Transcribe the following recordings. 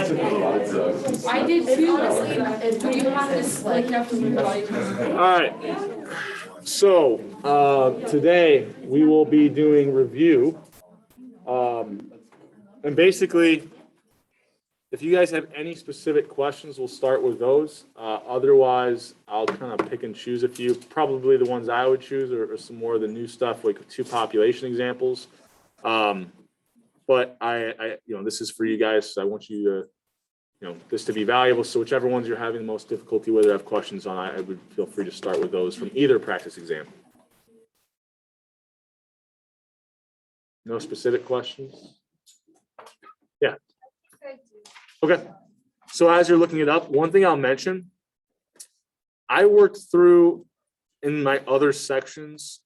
I did too, honestly. You have this, like, you have to move body. All right. So today we will be doing review. And basically, if you guys have any specific questions, we'll start with those. Otherwise, I'll kind of pick and choose a few. Probably the ones I would choose are some more of the new stuff, like 2 population examples. But I this is for you guys. So I want you to, this to be valuable. So whichever ones you're having the most difficulty with or have questions on, I would feel free to start with those from either practice exam. No specific questions? Yeah. Okay. So as you're looking it up, one thing I'll mention, I worked through in my other sections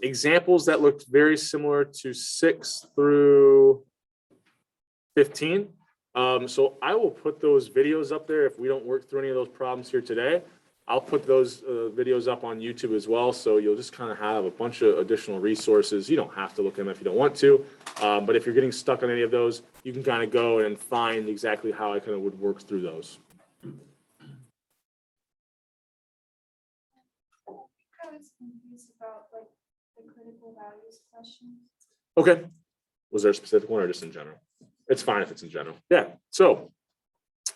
examples that looked very similar to 6 through 15. So I will put those videos up there if we don't work through any of those problems here today. I'll put those videos up on YouTube as well, so you'll just kind of have a bunch of additional resources. You don't have to look at them if you don't want to, but if you're getting stuck on any of those, you can kind of go and find exactly how I kind of would work through those. I was confused about like the critical values question. Okay. Was there a specific one or just in general? It's fine if it's in general. Yeah. So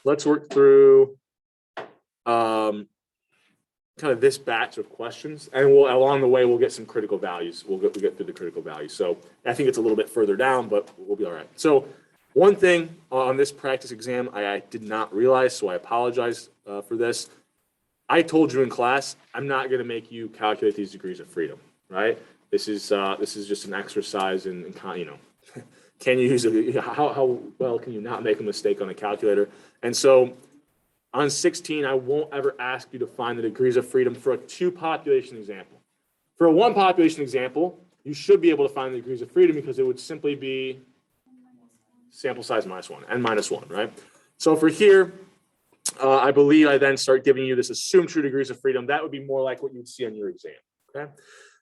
let's work through kind of this batch of questions, and along the way we'll get some critical values. We'll get through the critical values. So I think it's a little bit further down, but we'll be all right. So one thing on this practice exam I did not realize, so I apologize for this. I told you in class I'm not going to make you calculate these degrees of freedom, right? This is just an exercise in can you use how well can you not make a mistake on a calculator? And so on 16, I won't ever ask you to find the degrees of freedom for a 2 population example. For a 1 population example, you should be able to find the degrees of freedom because it would simply be sample size minus 1, n minus 1, right? So for here, I believe I then start giving you this assumed true degrees of freedom. That would be more like what you'd see on your exam, okay?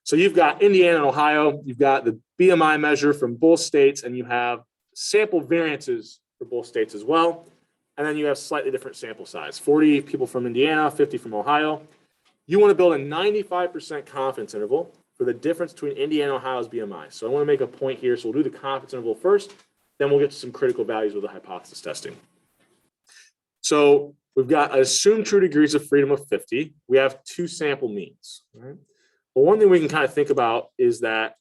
So you've got Indiana and Ohio, you've got the BMI measure from both states, and you have sample variances for both states as well. And then you have slightly different sample size, 40 people from Indiana, 50 from Ohio. You want to build a 95% confidence interval for the difference between Indiana and Ohio's BMI. So I want to make a point here. So we'll do the confidence interval first, then we'll get to some critical values with the hypothesis testing. So we've got assumed true degrees of freedom of 50. We have 2 sample means, right? Well, one thing we can kind of think about is that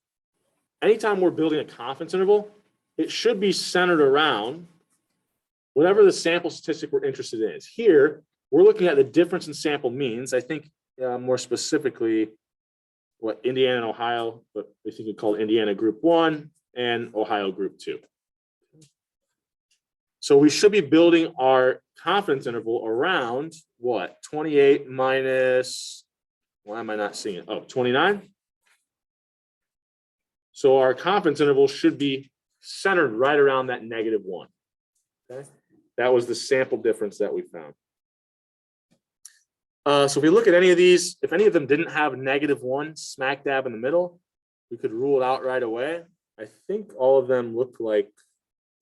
anytime we're building a confidence interval, it should be centered around whatever the sample statistic we're interested in is. Here, we're looking at the difference in sample means. I think more specifically, what Indiana and Ohio, but I think we call Indiana Group 1 and Ohio Group 2. So we should be building our confidence interval around what? 28 minus, why am I not seeing it? Oh, 29. So our confidence interval should be centered right around that -1. Okay. That was the sample difference that we found. So if we look at any of these, if any of them didn't have -1 smack dab in the middle, we could rule it out right away. I think all of them look like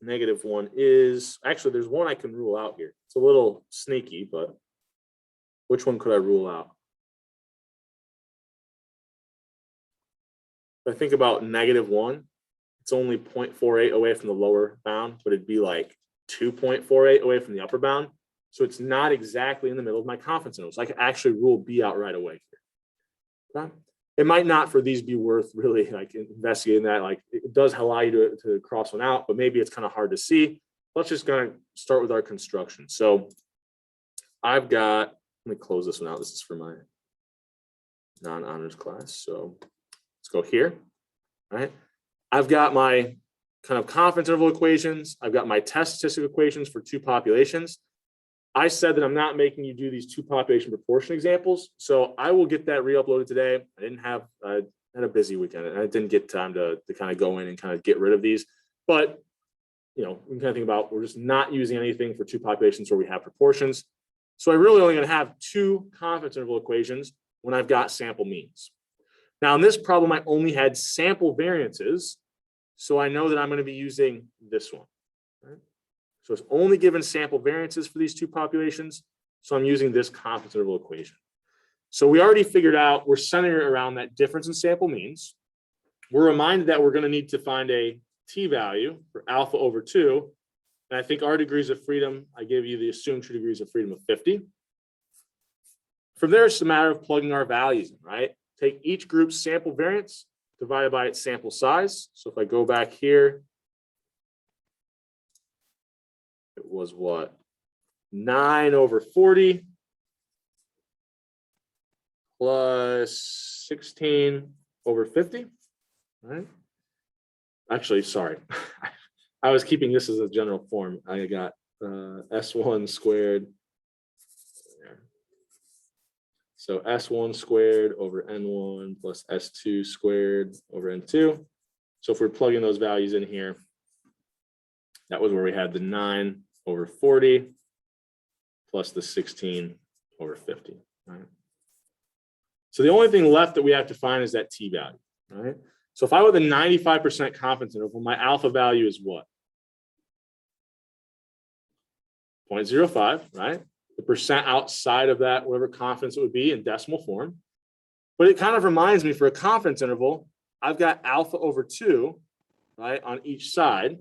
-1 is, actually there's one I can rule out here. It's a little sneaky, but which one could I rule out? If I think about -1, it's only 0.48 away from the lower bound, but it'd be like 2.48 away from the upper bound. So it's not exactly in the middle of my confidence interval. So I can actually rule B out right away here. Okay? It might not for these be worth really like investigating that. Like it does allow you to cross one out, but maybe it's kind of hard to see. Let's just kind of start with our construction. So I've got, let me close this one out. This is for my non-honors class. So let's go here. All right. I've got my kind of confidence interval equations. I've got my test statistic equations for 2 populations. I said that I'm not making you do these 2 population proportion examples, so I will get that re-uploaded today. I had a busy weekend and I didn't get time to kind of go in and kind of get rid of these, but we can kind of think about, we're just not using anything for 2 populations where we have proportions. So I really only going to have 2 confidence interval equations when I've got sample means. Now in this problem, I only had sample variances. So I know that I'm going to be using this one. Right? So it's only given sample variances for these two populations. So I'm using this confidence interval equation. So we already figured out we're centering it around that difference in sample means. We're reminded that we're going to need to find a t-value for alpha over 2. And I think our degrees of freedom, I gave you the assumed true degrees of freedom of 50. From there, it's a matter of plugging our values in, right? Take each group's sample variance divided by its sample size. So if I go back here, it was what? 9 over 40 plus 16 over 50, right? Actually, sorry. I was keeping this as a general form. I got S1 squared. So S1 squared over N1 plus S2 squared over N2. So if we're plugging those values in here, that was where we had the 9 over 40 plus the 16 over 50, right? So the only thing left that we have to find is that t-value, right? So if I with a 95% confidence interval, my alpha value is what? 0.05, right? The percent outside of that, whatever confidence it would be in decimal form. But it kind of reminds me, for a confidence interval, I've got alpha over 2, right, on each side.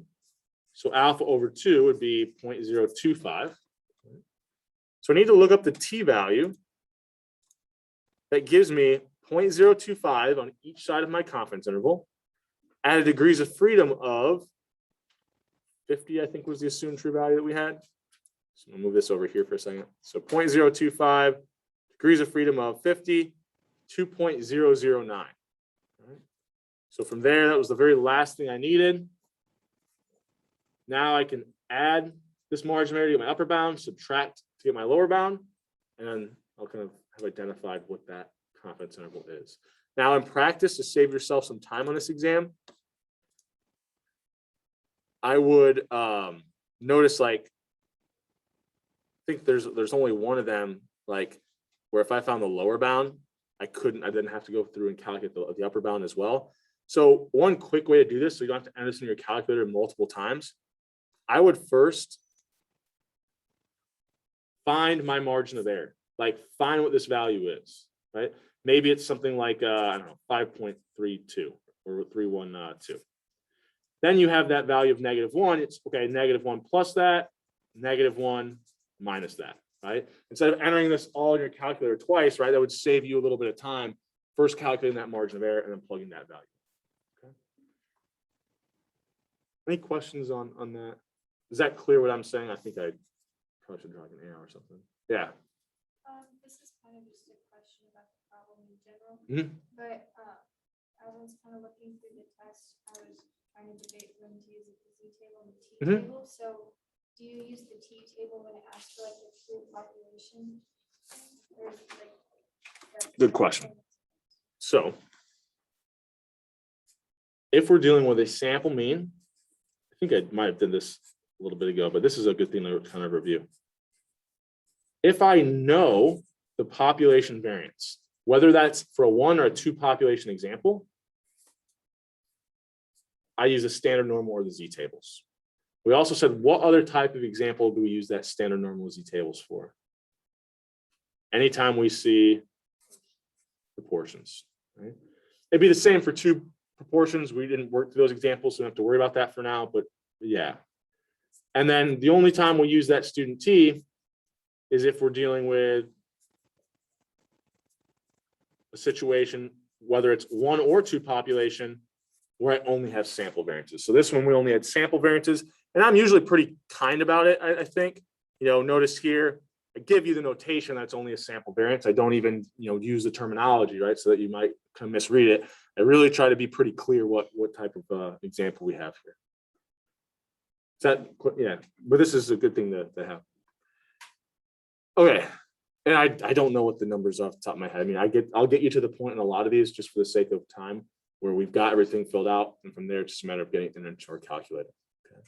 So alpha over 2 would be 0.025. So I need to look up the t-value that gives me 0.025 on each side of my confidence interval at a degrees of freedom of 50, I think was the assumed true value that we had. So I'll move this over here for a second. So 0.025, degrees of freedom of 50, 2.009. Right. So from there, that was the very last thing I needed. Now I can add this margin of error to get my upper bound, subtract to get my lower bound, and then I'll kind of have identified what that confidence interval is. Now in practice, to save yourself some time on this exam, I would notice, like, I think there's only one of them, like, where if I found the lower bound, I didn't have to go through and calculate the upper bound as well. So one quick way to do this, so you don't have to enter this in your calculator multiple times, I would first find my margin of error, like find what this value is, right? Maybe it's something like, I don't know, 5.32 or 312. Then you have that value of -1. It's okay, -1 plus that, -1 minus that, right? Instead of entering this all in your calculator twice, right, that would save you a little bit of time, first calculating that margin of error and then plugging that value. Okay. Any questions on that? Is that clear what I'm saying? I think I probably should draw an arrow or something. Yeah. This is kind of just a question about the problem in general, Mm-hmm. but I was kind of looking through the test. I was trying to debate when to use the Z table and the T table. So do you use the T table when it asks for like the true population? Or is it like Good question. So if we're dealing with a sample mean, I think I might have done this a little bit ago, but this is a good thing to kind of review. If I know the population variance, whether that's for a 1 or a 2 population example, I use a standard normal or the Z tables. We also said, what other type of example do we use that standard normal Z tables for? Anytime we see proportions, right? It'd be the same for 2 proportions. We didn't work through those examples, so we don't have to worry about that for now, but yeah. And then the only time we use that student T is if we're dealing with a situation, whether it's 1 or 2 population, where I only have sample variances. So this one, we only had sample variances, and I'm usually pretty kind about it, I think. You know, notice here, I give you the notation that's only a sample variance. I don't even, use the terminology, right? So that you might kind of misread it. I really try to be pretty clear what type of example we have here. Is that, yeah, but this is a good thing to have. Okay, and I don't know what the numbers are off the top of my head. I mean, I'll get you to the point in a lot of these just for the sake of time, where we've got everything filled out, and from there it's just a matter of getting it into our calculator. Okay.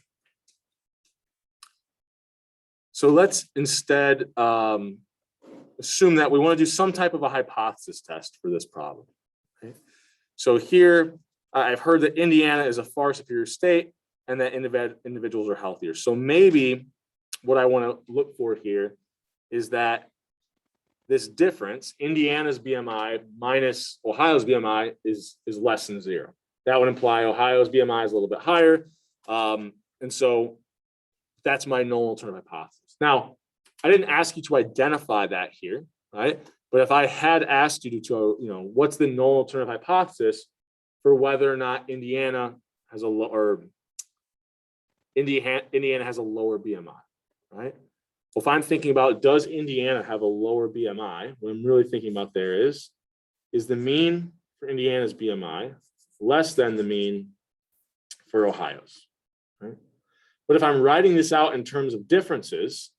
So let's instead assume that we want to do some type of a hypothesis test for this problem. Okay. So here, I've heard that Indiana is a far superior state. and that individuals are healthier. So maybe what I want to look for here is that this difference, Indiana's BMI minus Ohio's BMI is less than 0. That would imply Ohio's BMI is a little bit higher. And so that's my null alternative hypothesis. Now, I didn't ask you to identify that here, right? But if I had asked you to, what's the null alternative hypothesis for whether or not Indiana has a lower BMI, right? Well, if I'm thinking about, does Indiana have a lower BMI? What I'm really thinking about there is the mean for Indiana's BMI less than the mean for Ohio's, right? But if I'm writing this out in terms of differences,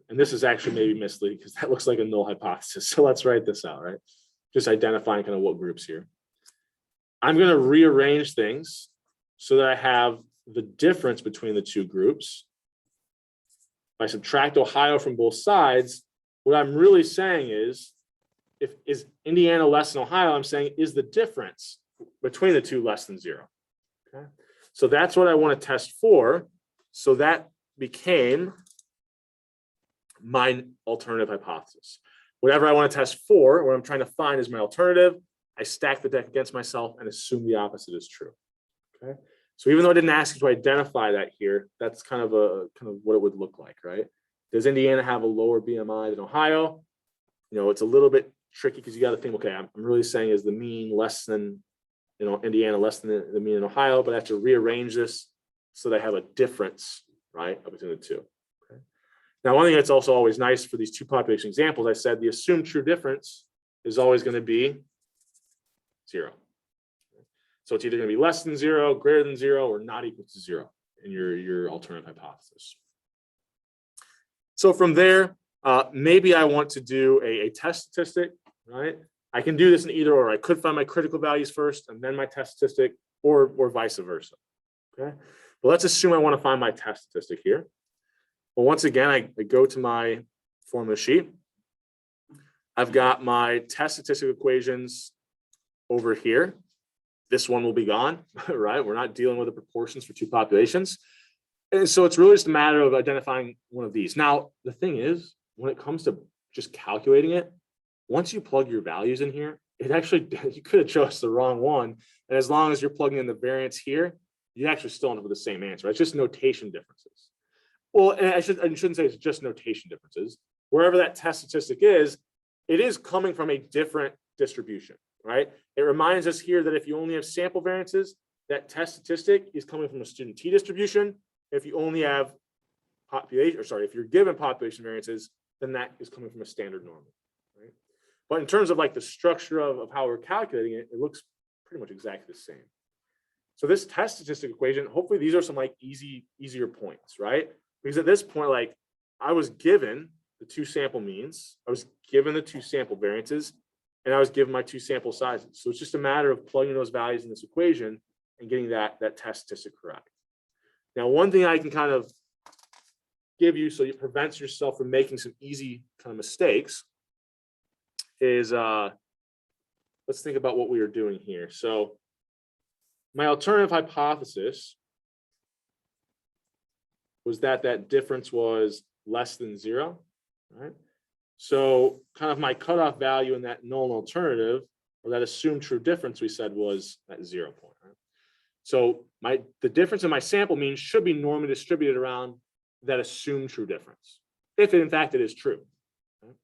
and this is actually maybe misleading because that looks like a null hypothesis. So let's write this out, right? Just identifying kind of what groups here. I'm going to rearrange things so that I have the difference between the two groups. If I subtract Ohio from both sides, what I'm really saying is, is Indiana less than Ohio, I'm saying, is the difference between the two less than 0? Okay. So that's what I want to test for. So that became my alternative hypothesis. Whatever I want to test for, what I'm trying to find is my alternative. I stack the deck against myself and assume the opposite is true. Okay. So even though I didn't ask you to identify that here, that's kind of what it would look like, right? Does Indiana have a lower BMI than Ohio? It's a little bit tricky because you got to think, okay, I'm really saying is the mean less than, Indiana less than the mean in Ohio, but I have to rearrange this so that I have a difference, right, between the two. Okay. Now, one thing that's also always nice for these two population examples, I said the assumed true difference is always going to be 0. So it's either going to be less than 0, greater than 0, or not equal to 0 in your alternative hypothesis. So from there, maybe I want to do a test statistic, right? I can do this in either or. I could find my critical values first and then my test statistic, or vice versa. Okay. But let's assume I want to find my test statistic here. Well, once again, I go to my formula sheet. I've got my test statistic equations over here. This one will be gone, right? We're not dealing with the proportions for two populations. And so it's really just a matter of identifying one of these. Now, the thing is, when it comes to just calculating it, once you plug your values in here, you could have chose the wrong one. And as long as you're plugging in the variance here, you actually still end up with the same answer. It's just notation differences. Well, and I shouldn't say it's just notation differences. Wherever that test statistic is, it is coming from a different distribution, right? It reminds us here that if you only have sample variances, that test statistic is coming from a student t distribution. If you only have if you're given population variances, then that is coming from a standard normal, right? But in terms of like the structure of how we're calculating it, it looks pretty much exactly the same. So this test statistic equation, hopefully these are some like easier points, right? Because at this point, like I was given the two sample means, I was given the two sample variances, and I was given my two sample sizes. So it's just a matter of plugging those values in this equation and getting that test statistic correct. Now, one thing I can kind of give you so it prevents yourself from making some easy kind of mistakes is let's think about what we are doing here. So my alternative hypothesis was that difference was less than 0, right? So kind of my cutoff value in that null alternative, or that assumed true difference, we said was at 0 point, right? So the difference in my sample mean should be normally distributed around that assumed true difference, if in fact it is true. Okay?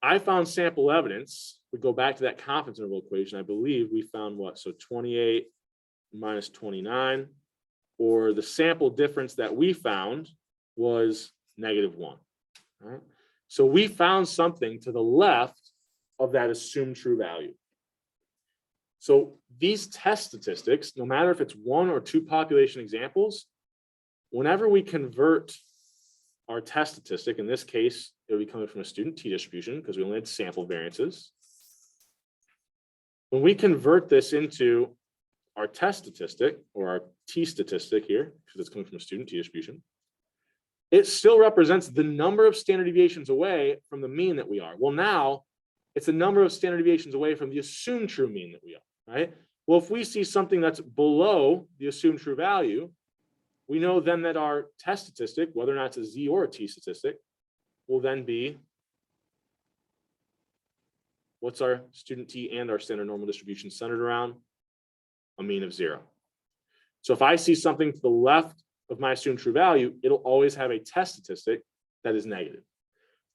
I found sample evidence. We go back to that confidence interval equation. I believe we found what? So 28 minus 29, or the sample difference that we found was -1. Right? So we found something to the left of that assumed true value. So these test statistics, no matter if it's one or two population examples, whenever we convert our test statistic, in this case, it would be coming from a student t distribution because we only had sample variances. When we convert this into our test statistic, or our t statistic here, because it's coming from a student t distribution, it still represents the number of standard deviations away from the mean that we are. Well, now it's the number of standard deviations away from the assumed true mean that we are, right? Well, if we see something that's below the assumed true value, we know then that our test statistic, whether or not it's a Z or a T statistic, will then be, what's our student T and our standard normal distribution centered around? A mean of 0. So if I see something to the left of my assumed true value, it'll always have a test statistic that is negative.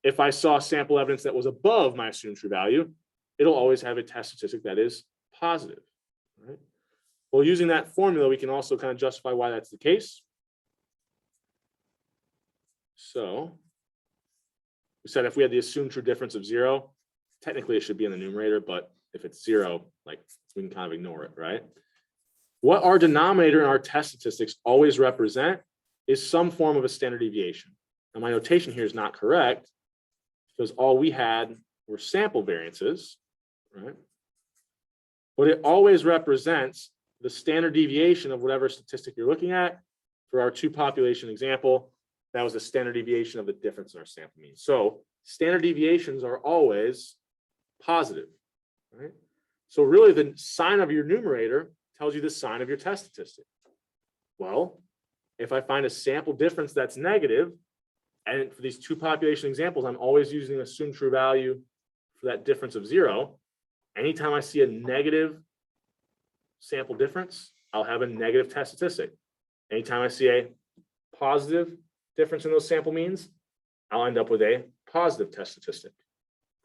If I saw sample evidence that was above my assumed true value, it'll always have a test statistic that is positive. Right? Well, using that formula, we can also kind of justify why that's the case. So we said if we had the assumed true difference of 0, technically it should be in the numerator, but if it's 0, like we can kind of ignore it, right? What our denominator in our test statistics always represent is some form of a standard deviation. Now my notation here is not correct because all we had were sample variances, right? But it always represents the standard deviation of whatever statistic you're looking at. For our 2 population example, that was the standard deviation of the difference in our sample mean. So standard deviations are always positive, right? So really the sign of your numerator tells you the sign of your test statistic. Well, if I find a sample difference that's negative, and for these 2 population examples, I'm always using an assumed true value for that difference of 0. Anytime I see a negative sample difference, I'll have a negative test statistic. Anytime I see a positive difference in those sample means, I'll end up with a positive test statistic.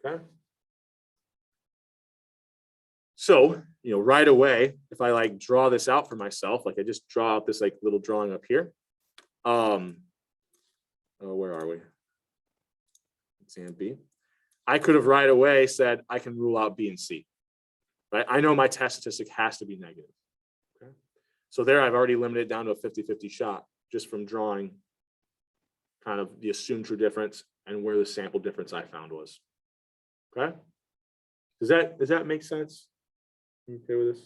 Okay. So, right away, if I like draw this out for myself, like I just draw out this like little drawing up here. Oh, where are we? Exam B. I could have right away said I can rule out B and C. Right? I know my test statistic has to be negative. Okay. So there I've already limited it down to a 50-50 shot just from drawing kind of the assumed true difference and where the sample difference I found was. Okay. Does that make sense? You okay with this?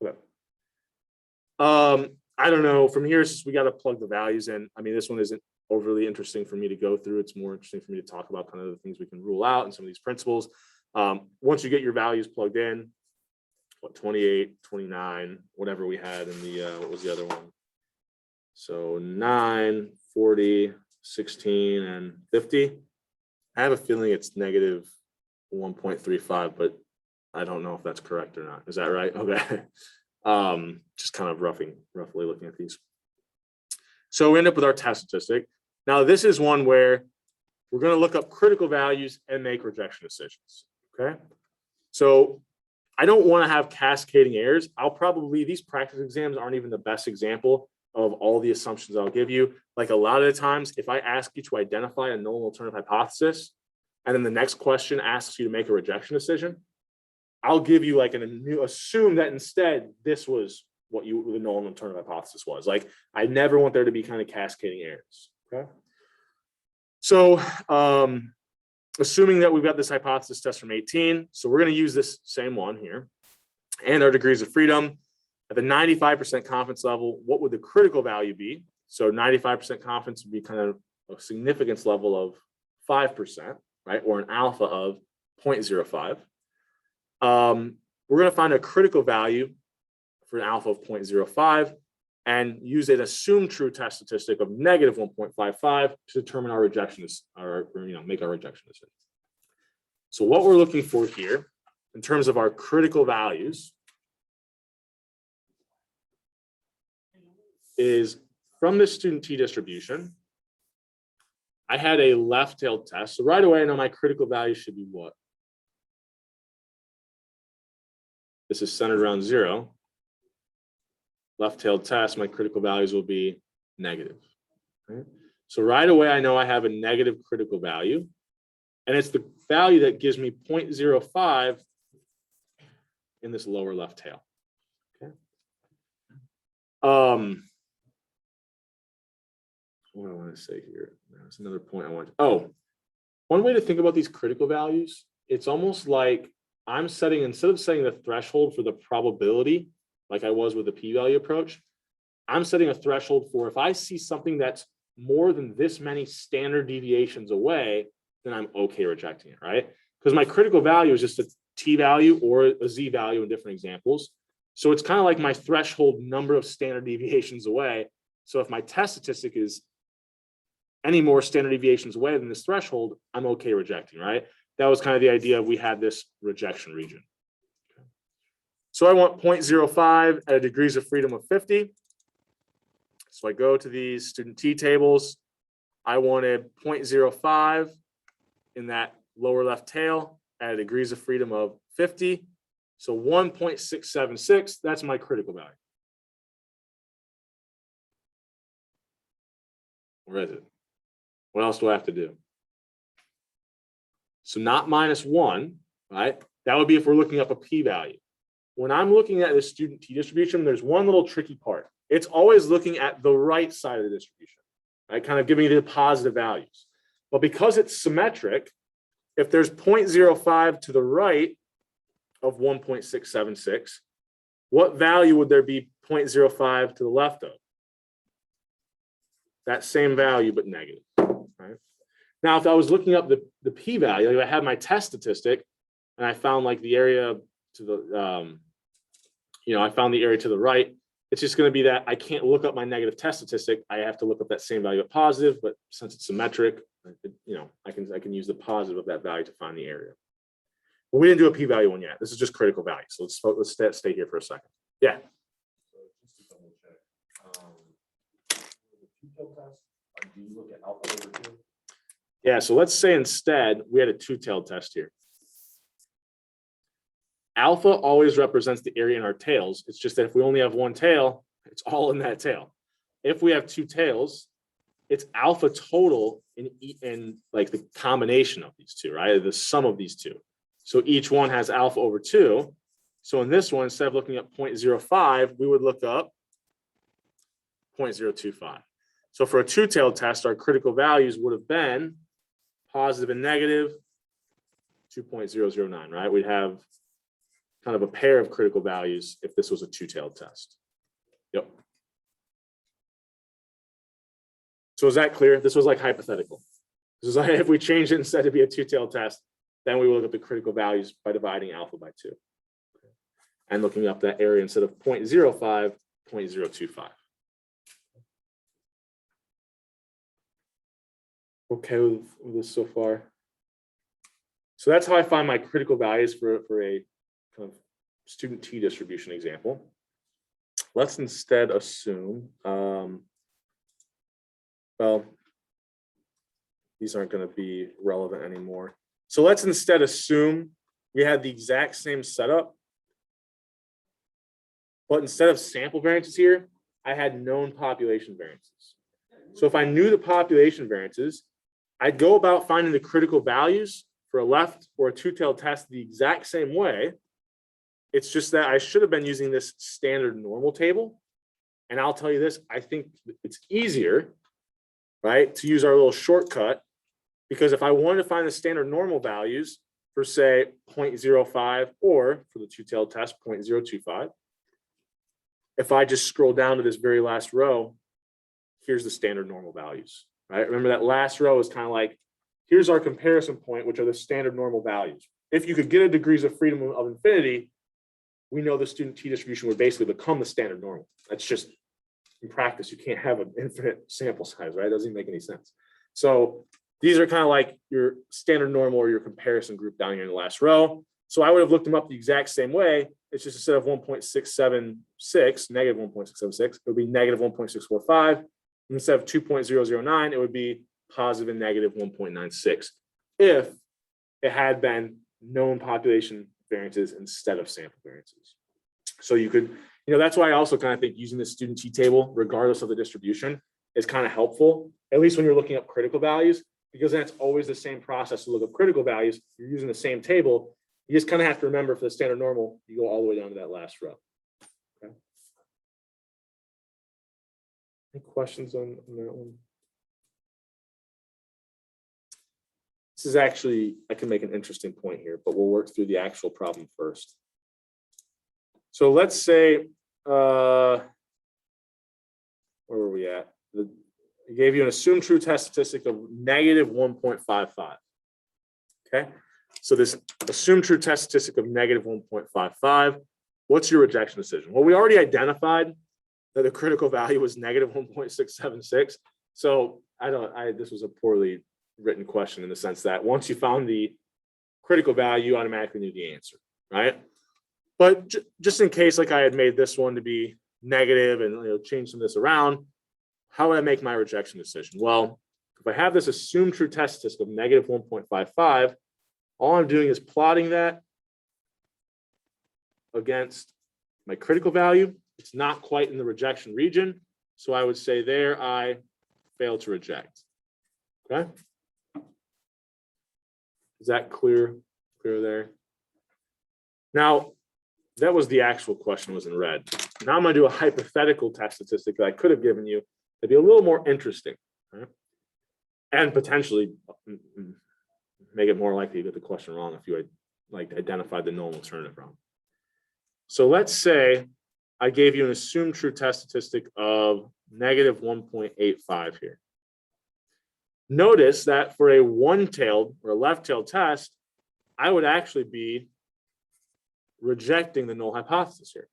Okay. I don't know. From here, we got to plug the values in. I mean, this one isn't overly interesting for me to go through. It's more interesting for me to talk about kind of the things we can rule out and some of these principles. Once you get your values plugged in, 28, 29, whatever we had in the, what was the other one? So 9, 40, 16, and 50. I have a feeling it's negative 1.35, but I don't know if that's correct or not. Is that right? Okay. Just kind of roughly looking at these. So we end up with our test statistic. Now this is one where we're going to look up critical values and make rejection decisions. Okay. So I don't want to have cascading errors. These practice exams aren't even the best example of all the assumptions I'll give you. Like a lot of the times, if I ask you to identify a null and alternative hypothesis, and then the next question asks you to make a rejection decision, I'll give you like assume that instead this was what the null and alternative hypothesis was. Like I never want there to be kind of cascading errors. Okay. So assuming that we've got this hypothesis test from 18, so we're going to use this same one here, and our degrees of freedom at the 95% confidence level. What would the critical value be? So 95% confidence would be kind of a significance level of 5%, right, or an alpha of 0.05. We're going to find a critical value for an alpha of 0.05 and use an assumed true test statistic of negative 1.55 to determine our rejection, make our rejection decision. So what we're looking for here in terms of our critical values is from this student T distribution, I had a left-tailed test. So right away, I know my critical value should be what? This is centered around 0. Left-tailed test, my critical values will be negative. Right? So right away, I know I have a negative critical value, and it's the value that gives me 0.05 in this lower left tail. Okay. What do I want to say here? There's another point I want to. Oh, one way to think about these critical values, it's almost like I'm setting, instead of setting the threshold for the probability, like I was with the p-value approach, I'm setting a threshold for if I see something that's more than this many standard deviations away, then I'm okay rejecting it, right? Because my critical value is just a t value or a z value in different examples. So it's kind of like my threshold number of standard deviations away. So if my test statistic is any more standard deviations away than this threshold, I'm okay rejecting, right? That was kind of the idea of we had this rejection region. So I want 0.05 at a degrees of freedom of 50. So I go to these student t tables. I wanted 0.05 in that lower left tail at degrees of freedom of 50. So 1.676, that's my critical value. Where is it? What else do I have to do? So not -1, right? That would be if we're looking up a p-value. When I'm looking at the student t-distribution, there's one little tricky part. It's always looking at the right side of the distribution, right? Kind of giving you the positive values. But because it's symmetric, if there's 0.05 to the right of 1.676, what value would there be 0.05 to the left of? That same value, but negative, right? Now, if I was looking up the p-value, like if I had my test statistic and I found like the area to the, I found the area to the right, it's just going to be that I can't look up my negative test statistic. I have to look up that same value at positive, but since it's symmetric, I can use the positive of that value to find the area. But we didn't do a p-value one yet. This is just critical value. So let's stay here for a second. Yeah. So just to double check, the two-tailed test, do you look at alpha over 2? Yeah. So let's say instead we had a two-tailed test here. Alpha always represents the area in our tails. It's just that if we only have one tail, it's all in that tail. If we have two tails, it's alpha total in like the combination of these two, right? The sum of these two. So each one has alpha over 2. So in this one, instead of looking at 0.05, we would look up 0.025. So for a two-tailed test, our critical values would have been positive and negative 2.009, right? We'd have kind of a pair of critical values if this was a two-tailed test. Yep. So is that clear? This was like hypothetical. This is like if we change it instead to be a two-tailed test, then we will look at the critical values by dividing alpha by 2. And looking up that area instead of 0.05, 0.025. Okay with this so far? So that's how I find my critical values for a kind of student t distribution example. Let's instead assume, well, these aren't going to be relevant anymore. So let's instead assume we had the exact same setup, but instead of sample variances here, I had known population variances. So if I knew the population variances, I'd go about finding the critical values for a left or a two-tailed test the exact same way. It's just that I should have been using this standard normal table. And I'll tell you this, I think it's easier, right, to use our little shortcut, because if I wanted to find the standard normal values for say 0.05 or for the two-tailed test 0.025, if I just scroll down to this very last row, here's the standard normal values, right? Remember that last row is kind of like, here's our comparison point, which are the standard normal values. If you could get a degrees of freedom of infinity, we know the student t distribution would basically become the standard normal. That's just in practice, you can't have an infinite sample size, right? It doesn't make any sense. So these are kind of like your standard normal or your comparison group down here in the last row. So I would have looked them up the exact same way. It's just instead of 1.676, negative 1.676, it would be negative 1.645. And instead of 2.009, it would be positive and negative 1.96 if it had been known population variances instead of sample variances. So you could, that's why I also kind of think using the student t table, regardless of the distribution, is kind of helpful, at least when you're looking up critical values, because then it's always the same process to look up critical values. You're using the same table. You just kind of have to remember for the standard normal, you go all the way down to that last row. Okay. Any questions on that one? This is actually, I can make an interesting point here, but we'll work through the actual problem first. So let's say, where were we at? I gave you an assumed true test statistic of negative 1.55. Okay, so this assumed true test statistic of negative 1.55, what's your rejection decision? Well, we already identified that the critical value was negative 1.676. So this was a poorly written question in the sense that once you found the critical value, you automatically knew the answer, right? But just in case, like I had made this one to be negative and change some of this around, how would I make my rejection decision? Well, if I have this assumed true test statistic of negative 1.55, all I'm doing is plotting that against my critical value. It's not quite in the rejection region. So I would say there I fail to reject. Okay. Is that clear? Clear there? Now, that was the actual question was in red. Now I'm going to do a hypothetical test statistic that I could have given you. It'd be a little more interesting, right? And potentially make it more likely to get the question wrong if you had like identified the null alternative wrong. So let's say I gave you an assumed true test statistic of negative 1.85 here. Notice that for a one-tailed or a left-tailed test, I would actually be rejecting the null hypothesis here.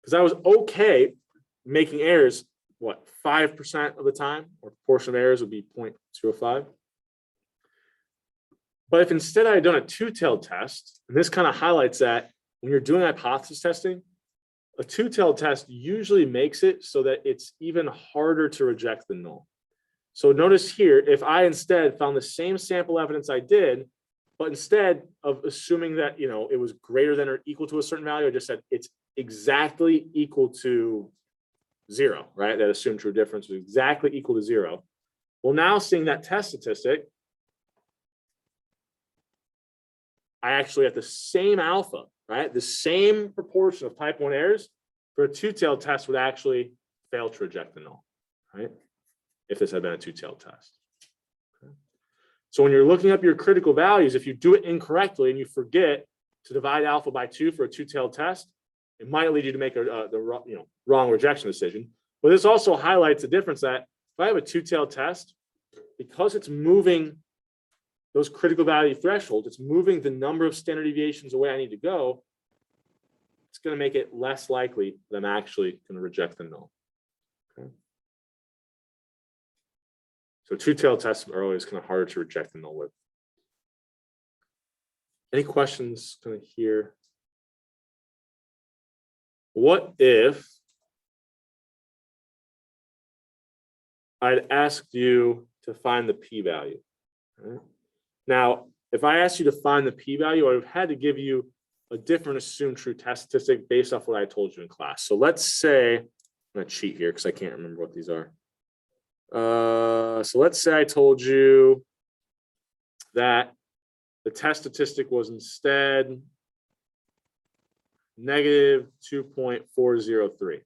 Because I was okay making errors, what, 5% of the time, or proportion of errors would be 0.05. But if instead I had done a two-tailed test, and this kind of highlights that when you're doing hypothesis testing, a two-tailed test usually makes it so that it's even harder to reject the null. So notice here, if I instead found the same sample evidence I did, but instead of assuming that it was greater than or equal to a certain value, I just said it's exactly equal to 0, right? That assumed true difference was exactly equal to 0. Well, now seeing that test statistic, I actually at the same alpha, right? The same proportion of type 1 errors for a two-tailed test would actually fail to reject the null, right? If this had been a two-tailed test. Okay. So when you're looking up your critical values, if you do it incorrectly and you forget to divide alpha by 2 for a two-tailed test, it might lead you to make the wrong rejection decision. But this also highlights the difference that if I have a two-tailed test, because it's moving those critical value thresholds, it's moving the number of standard deviations the way I need to go, it's going to make it less likely that I'm actually going to reject the null. Okay. So two-tailed tests are always kind of harder to reject the null with. Any questions kind of here? What if I'd asked you to find the p-value? Right? Now, if I asked you to find the p-value, I would have had to give you a different assumed true test statistic based off what I told you in class. So let's say, I'm going to cheat here because I can't remember what these are. So let's say I told you that the test statistic was instead negative 2.403.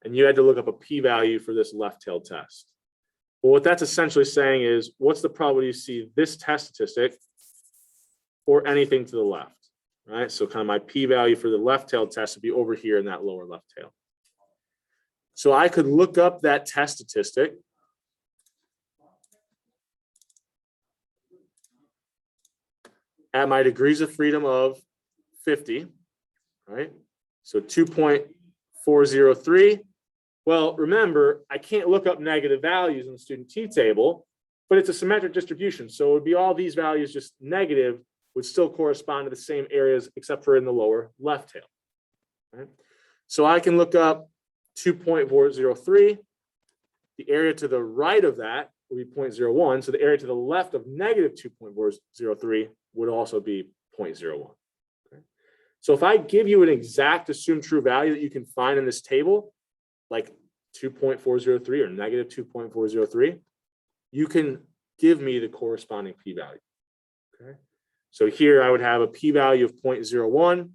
And you had to look up a p-value for this left-tailed test. Well, what that's essentially saying is, what's the probability you see this test statistic or anything to the left, right? So kind of my p-value for the left-tailed test would be over here in that lower left tail. So I could look up that test statistic at my degrees of freedom of 50, right? So 2.403. Well, remember, I can't look up negative values in the student t-table, but it's a symmetric distribution. So it would be all these values just negative would still correspond to the same areas except for in the lower left tail. Right? So I can look up 2.403. The area to the right of that would be 0.01. So the area to the left of negative 2.403 would also be 0.01. Okay? So if I give you an exact assumed true value that you can find in this table, like 2.403 or negative 2.403, you can give me the corresponding p-value. Okay. So here I would have a p-value of 0.01,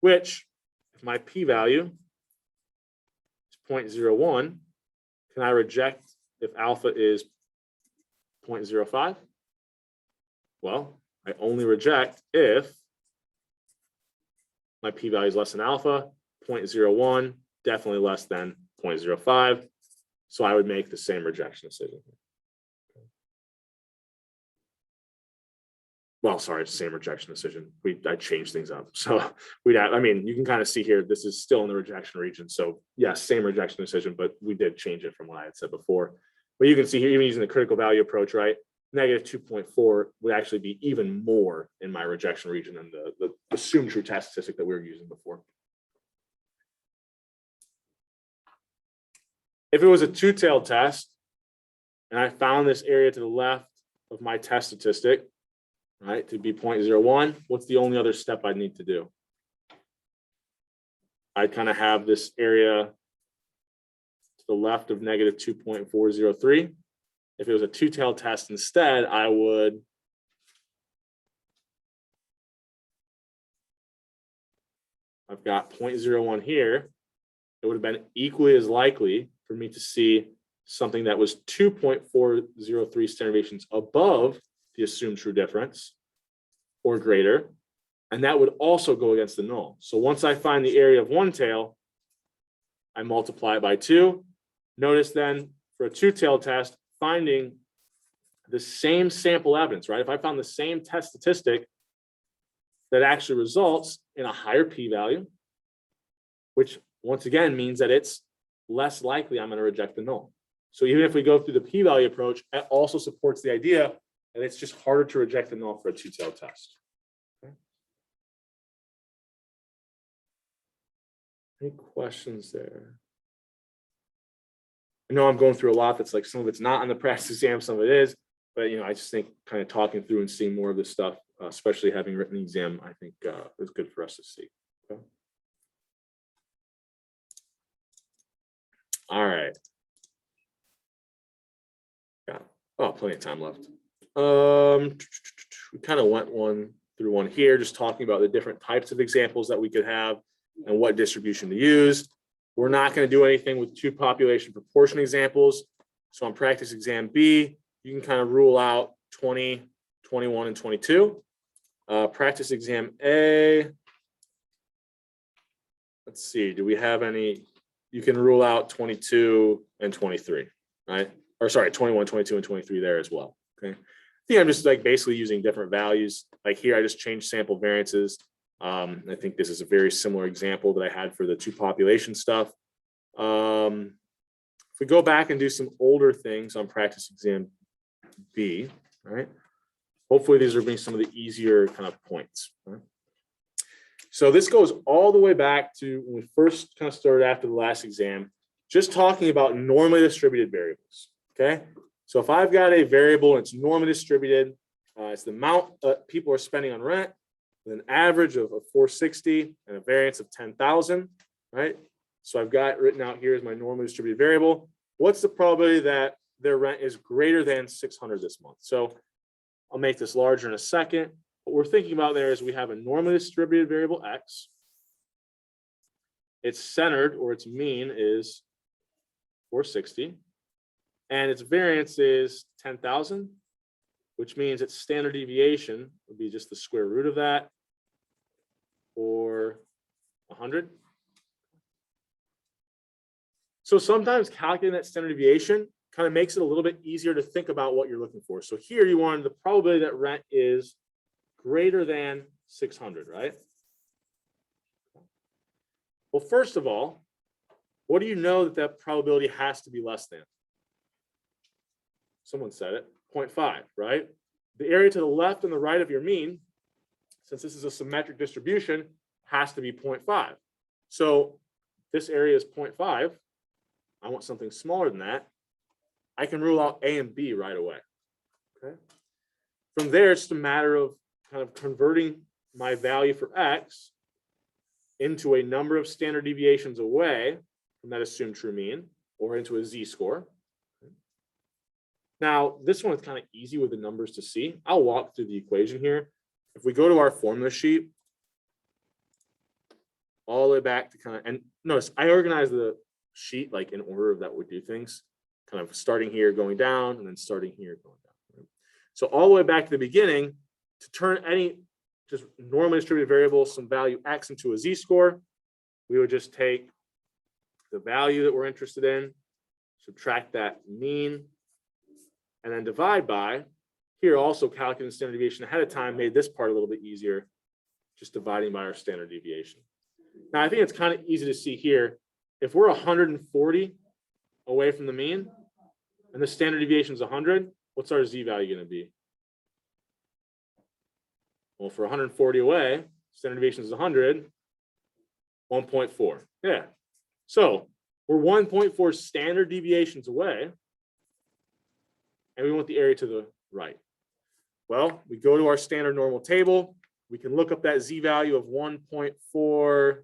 which if my p-value is 0.01, can I reject if alpha is 0.05? Well, I only reject if my p-value is less than alpha, 0.01, definitely less than 0.05. So I would make the same rejection decision. well, sorry, same rejection decision. I changed things up. So I mean, you can kind of see here, this is still in the rejection region. So yes, same rejection decision, but we did change it from what I had said before. But you can see here, even using the critical value approach, right? -2.4 would actually be even more in my rejection region than the assumed true test statistic that we were using before. If it was a two-tailed test and I found this area to the left of my test statistic, right, to be 0.01, what's the only other step I need to do? I kind of have this area to the left of -2.403. If it was a two-tailed test instead, I would I've got 0.01 here. It would have been equally as likely for me to see something that was 2.403 standard deviations above the assumed true difference or greater. And that would also go against the null. So once I find the area of one tail, I multiply it by 2. Notice then for a two-tailed test, finding the same sample evidence, right? If I found the same test statistic that actually results in a higher p-value, which once again means that it's less likely I'm going to reject the null. So even if we go through the p-value approach, it also supports the idea that it's just harder to reject the null for a two-tailed test. Okay. Any questions there? I know I'm going through a lot that's like some of it's not on the practice exam, some of it is, but I just think kind of talking through and seeing more of this stuff, especially having written the exam, I think is good for us to see. Okay. All right. Yeah. Oh, plenty of time left. We kind of went through one here, just talking about the different types of examples that we could have and what distribution to use. We're not going to do anything with two population proportion examples. So on practice exam B, you can kind of rule out 20, 21, and 22. Practice exam A, let's see, do we have any? You can rule out 22 and 23, right? Or sorry, 21, 22, and 23 there as well, okay? I think I'm just like basically using different values. Like here, I just changed sample variances. I think this is a very similar example that I had for the two population stuff. If we go back and do some older things on practice exam B, right? Hopefully these are being some of the easier kind of points. Right? So this goes all the way back to when we first kind of started after the last exam, just talking about normally distributed variables, okay? So if I've got a variable and it's normally distributed, it's the amount that people are spending on rent, with an average of 460 and a variance of 10,000, right? So I've got written out here as my normally distributed variable. What's the probability that their rent is greater than 600 this month? So I'll make this larger in a second. What we're thinking about there is we have a normally distributed variable X. Its centered or its mean is 460. And its variance is 10,000, which means its standard deviation would be just the square root of that, or 100. So sometimes calculating that standard deviation kind of makes it a little bit easier to think about what you're looking for. So here you wanted the probability that rent is greater than 600, right? Well, first of all, what do you know that that probability has to be less than? Someone said it, 0.5, right? The area to the left and the right of your mean, since this is a symmetric distribution, has to be 0.5. So this area is 0.5. I want something smaller than that. I can rule out A and B right away. Okay. From there, it's just a matter of kind of converting my value for X into a number of standard deviations away from that assumed true mean, or into a z-score. Now, this one is kind of easy with the numbers to see. I'll walk through the equation here. If we go to our formula sheet, all the way back to kind of, and notice I organize the sheet like in order of that we do things, kind of starting here, going down, and then starting here, going down. So all the way back to the beginning, to turn any just normally distributed variable, some value X into a z-score, we would just take the value that we're interested in, subtract that mean, and then divide by, here also calculating standard deviation ahead of time made this part a little bit easier, just dividing by our standard deviation. Now, I think it's kind of easy to see here. If we're 140 away from the mean and the standard deviation is 100, what's our z-value going to be? Well, for 140 away, standard deviation is 100, 1.4. Yeah. So we're 1.4 standard deviations away, and we want the area to the right. Well, we go to our standard normal table. We can look up that z-value of 1.40,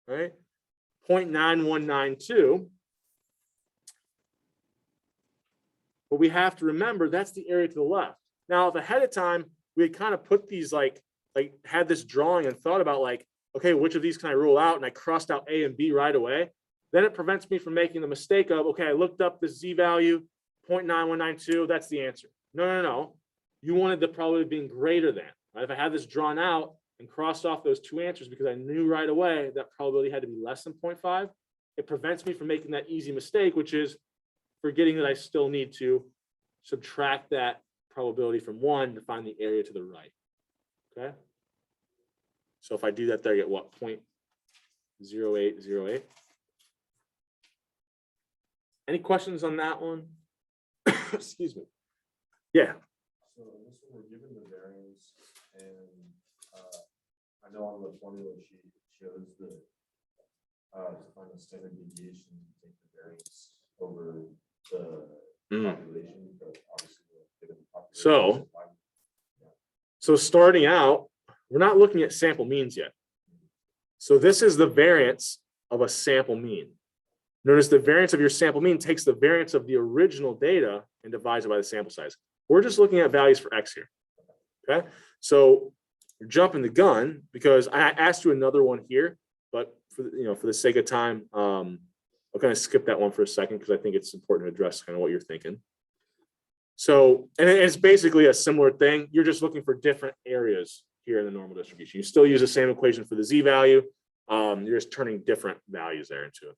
right? 0.9192. But we have to remember that's the area to the left. Now, if ahead of time we had kind of put these like had this drawing and thought about like, okay, which of these can I rule out? And I crossed out A and B right away. Then it prevents me from making the mistake of, okay, I looked up this z-value, 0.9192, that's the answer. No. You wanted the probability of being greater than, right? If I had this drawn out and crossed off those two answers because I knew right away that probability had to be less than 0.5, it prevents me from making that easy mistake, which is forgetting that I still need to subtract that probability from 1 to find the area to the right. Okay. So if I do that there, I get what? 0.0808. Any questions on that one? Excuse me. Yeah. So in this one, we're given the variance, and I know on the formula sheet it shows the to find the standard deviation, take the variance over the population, but obviously given the population. So starting out, we're not looking at sample means yet. So this is the variance of a sample mean. Notice the variance of your sample mean takes the variance of the original data and divides it by the sample size. We're just looking at values for X here. Okay, so you're jumping the gun because I asked you another one here, but for the sake of time, I'll kind of skip that one for a second because I think it's important to address kind of what you're thinking. So, and it's basically a similar thing. You're just looking for different areas here in the normal distribution. You still use the same equation for the z-value. You're just turning different values there into it.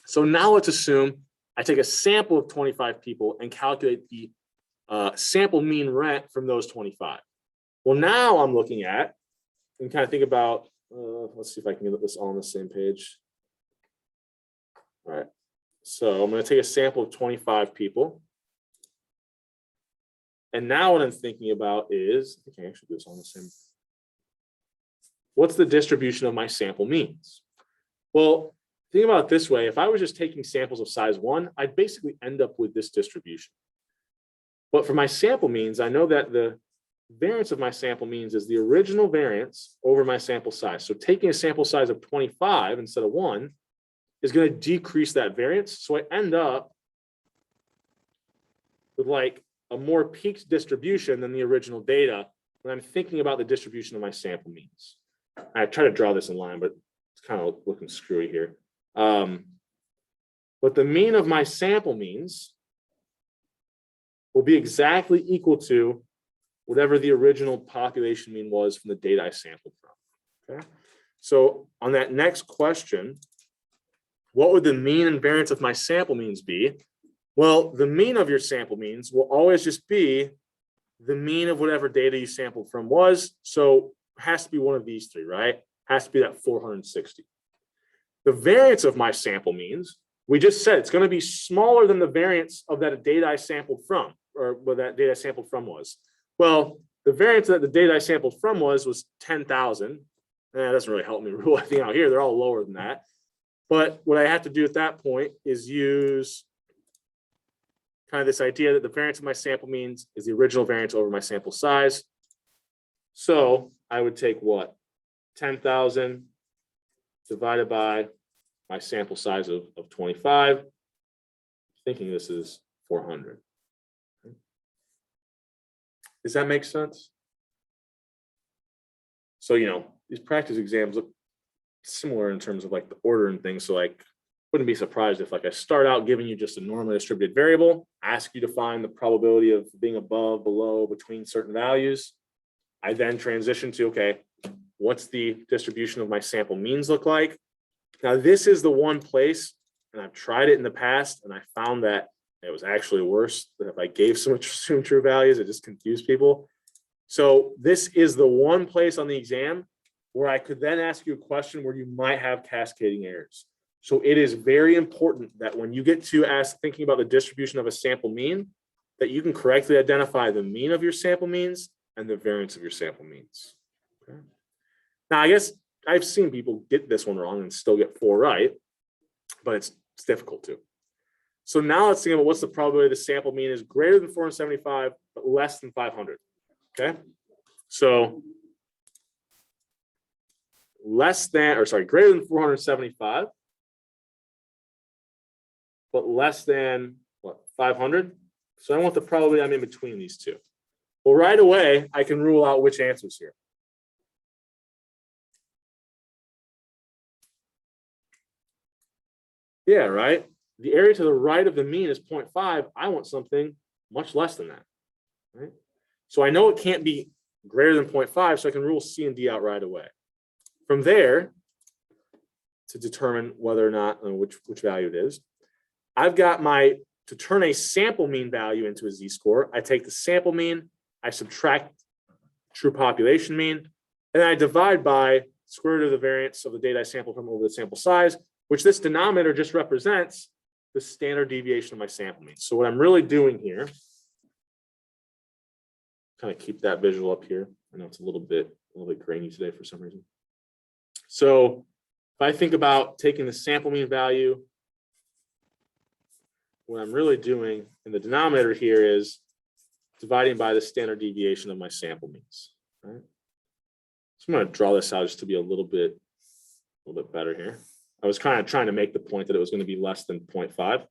So now let's assume I take a sample of 25 people and calculate the sample mean rent from those 25. Well, now I'm looking at and kind of think about, let's see if I can get this all on the same page. All right. So I'm going to take a sample of 25 people. And now what I'm thinking about is, I can actually do this on the same. What's the distribution of my sample means? Well, think about it this way. If I was just taking samples of size 1, I'd basically end up with this distribution. But for my sample means, I know that the variance of my sample means is the original variance over my sample size. So taking a sample size of 25 instead of 1 is going to decrease that variance. So I end up with like a more peaked distribution than the original data when I'm thinking about the distribution of my sample means. I try to draw this in line, but it's kind of looking screwy here. But the mean of my sample means will be exactly equal to whatever the original population mean was from the data I sampled from. Okay. So on that next question, what would the mean and variance of my sample means be? Well, the mean of your sample means will always just be the mean of whatever data you sampled from was. So it has to be one of these three, right? Has to be that 460. The variance of my sample means, we just said it's going to be smaller than the variance of that data I sampled from, or what that data I sampled from was. Well, the variance that the data I sampled from was 10,000. That doesn't really help me rule anything out here. They're all lower than that. But what I have to do at that point is use kind of this idea that the variance of my sample means is the original variance over my sample size. So I would take what? 10,000 divided by my sample size of 25, thinking this is 400. Does that make sense? So, these practice exams look similar in terms of like the order and things. So like, wouldn't be surprised if like I start out giving you just a normally distributed variable, ask you to find the probability of being above, below, between certain values. I then transition to, okay, what's the distribution of my sample means look like? Now, this is the one place, and I've tried it in the past, and I found that It was actually worse than if I gave some assumed true values. It just confused people. So this is the one place on the exam where I could then ask you a question where you might have cascading errors. So it is very important that when you get to thinking about the distribution of a sample mean, that you can correctly identify the mean of your sample means and the variance of your sample means. Okay. Now, I guess I've seen people get this one wrong and still get 4 right, but it's difficult to. So now let's think about what's the probability the sample mean is greater than 475, but less than 500. Okay. So greater than 475, but less than what, 500? So I want the probability I'm in between these two. Well, right away, I can rule out which answer's here. Yeah, right? The area to the right of the mean is 0.5. I want something much less than that, right? So I know it can't be greater than 0.5, so I can rule C and D out right away. From there, to determine whether or not, which value it is, I've got to turn a sample mean value into a z-score, I take the sample mean, I subtract true population mean, and then I divide by square root of the variance of the data I sampled from over the sample size, which this denominator just represents the standard deviation of my sample mean. So what I'm really doing here, kind of keep that visual up here. I know it's a little bit grainy today for some reason. So if I think about taking the sample mean value, what I'm really doing in the denominator here is dividing by the standard deviation of my sample means. Right? So I'm going to draw this out just to be a little bit better here. I was kind of trying to make the point that it was going to be less than 0.5.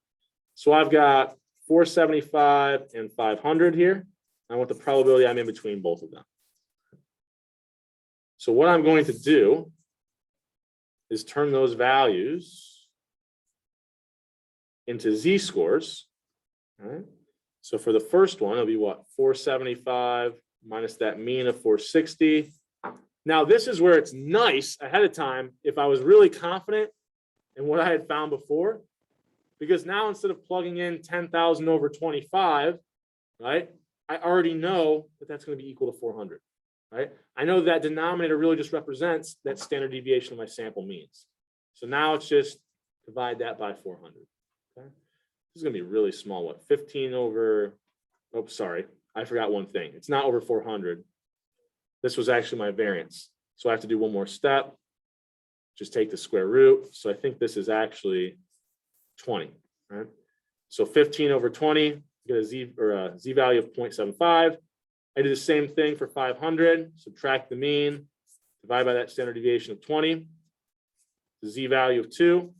So I've got 475 and 500 here. I want the probability I'm in between both of them. So what I'm going to do is turn those values into z-scores. Right? So for the first one, it'll be what? 475 minus that mean of 460. Now, this is where it's nice ahead of time if I was really confident in what I had found before, because now instead of plugging in 10,000 over 25, right, I already know that that's going to be equal to 400, right? I know that denominator really just represents that standard deviation of my sample means. So now it's just divide that by 400. Okay? This is going to be really small. What, 15 over, oh, sorry, I forgot one thing. It's not over 400. This was actually my variance. So I have to do one more step. Just take the square root. So I think this is actually 20, right? So 15 over 20, get a z value of 0.75. I do the same thing for 500, subtract the mean, divide by that standard deviation of 20, the z value of 2.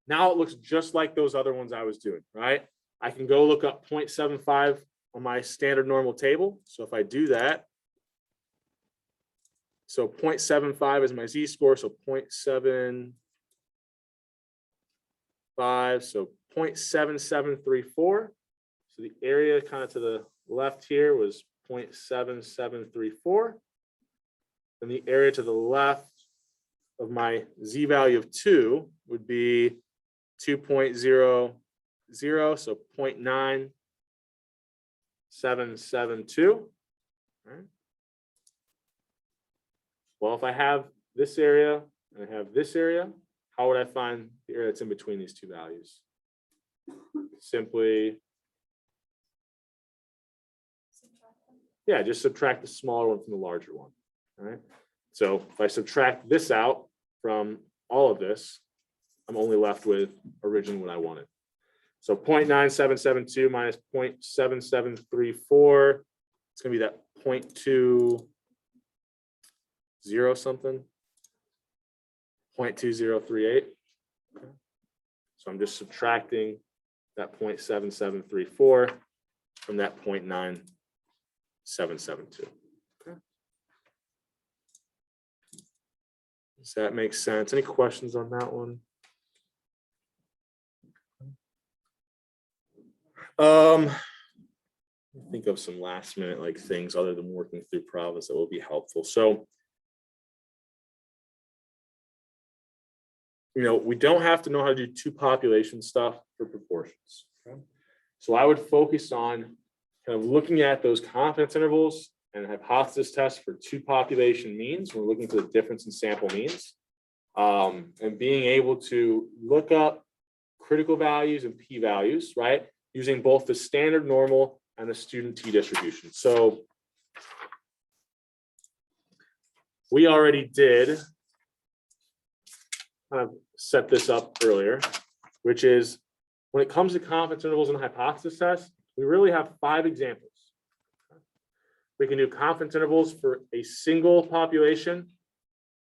Now it looks just like those other ones I was doing, right? I can go look up 0.75 on my standard normal table. So if I do that, so 0.75 is my z-score, so 0.75, so 0.7734. So the area kind of to the left here was 0.7734. And the area to the left of my z value of 2 would be 2.00, so 0.9772. Right. Well, if I have this area and I have this area, how would I find the area that's in between these two values? Simply, yeah, just subtract the smaller one from the larger one. All right. So if I subtract this out from all of this, I'm only left with originally what I wanted. So 0.9772 minus 0.7734, it's going to be that 0.20 something, 0.2038. Okay. So I'm just subtracting that 0.7734 from that 0.9772. Okay. Does that make sense? Any questions on that one? Think of some last minute like things other than working through problems that will be helpful. So, we don't have to know how to do two population stuff for proportions. Okay? So I would focus on kind of looking at those confidence intervals and hypothesis tests for two population means. We're looking for the difference in sample means, and being able to look up critical values and p-values, right? Using both the standard normal and the student t-distribution. So we already did kind of set this up earlier, which is when it comes to confidence intervals and hypothesis tests, we really have 5 examples. We can do confidence intervals for a single population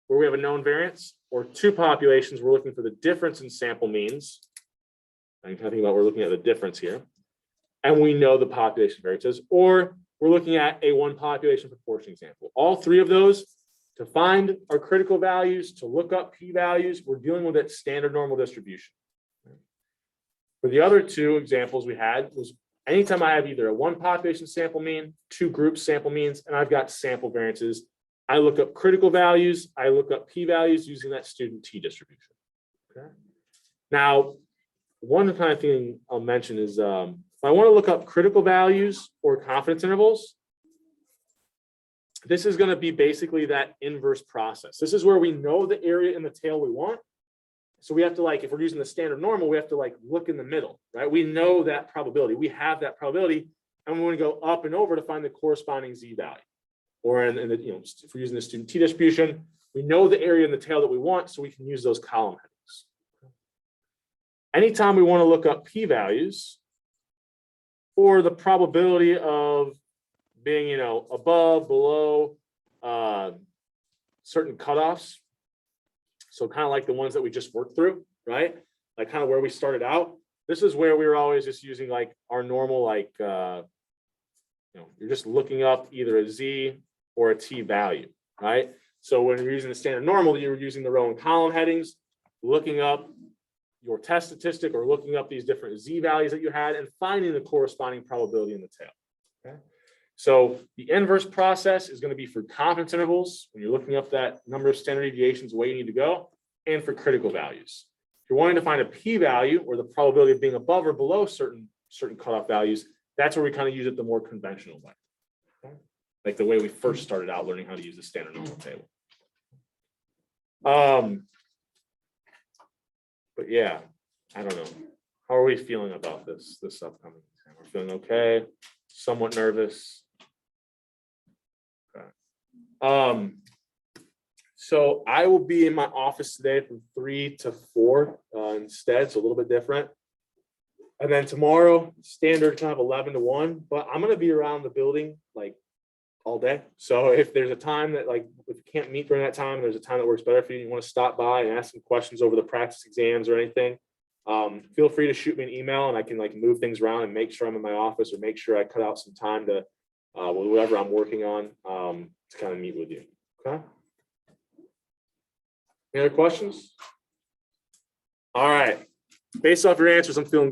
where we have a known variance, or 2 populations we're looking for the difference in sample means. I'm kind of thinking about we're looking at the difference here, and we know the population variances, or we're looking at a 1 population proportion example. All 3 of those, to find our critical values, to look up p-values, we're dealing with that standard normal distribution. For the other 2 examples we had was anytime I have either a 1 population sample mean, 2 group sample means, and I've got sample variances, I look up critical values, I look up p-values using that student t-distribution. Okay. Now, one kind of thing I'll mention is if I want to look up critical values or confidence intervals, this is going to be basically that inverse process. This is where we know the area in the tail we want. So we have to, like, if we're using the standard normal, we have to like look in the middle, right? We know that probability. We have that probability, and we want to go up and over to find the corresponding z value. Or in the, if we're using the student t-distribution, we know the area in the tail that we want, so we can use those column headings. Anytime we want to look up p-values or the probability of being, above, below certain cutoffs, so kind of like the ones that we just worked through, right? Like kind of where we started out. This is where we were always just using like our normal, like, you're just looking up either a z or a t value, right? So when you're using the standard normal, you're using the row and column headings, looking up your test statistic or looking up these different z values that you had and finding the corresponding probability in the tail. Okay. So the inverse process is going to be for confidence intervals when you're looking up that number of standard deviations where you need to go, and for critical values. If you're wanting to find a p-value or the probability of being above or below certain cutoff values, that's where we kind of use it the more conventional way. Okay. Like the way we first started out learning how to use the standard normal table. But yeah, I don't know. How are we feeling about this upcoming exam? We're feeling okay, somewhat nervous. Okay. So I will be in my office today from 3 to 4 instead, so a little bit different. And then tomorrow, standard kind of 11 to 1, but I'm going to be around the building like all day. So if there's a time that, like, if you can't meet during that time, there's a time that works better for you, you want to stop by and ask some questions over the practice exams or anything, feel free to shoot me an email and I can like move things around and make sure I'm in my office or make sure I cut out some time to whatever I'm working on to kind of meet with you. Okay. Any other questions? All right. Based off your answers, I'm feeling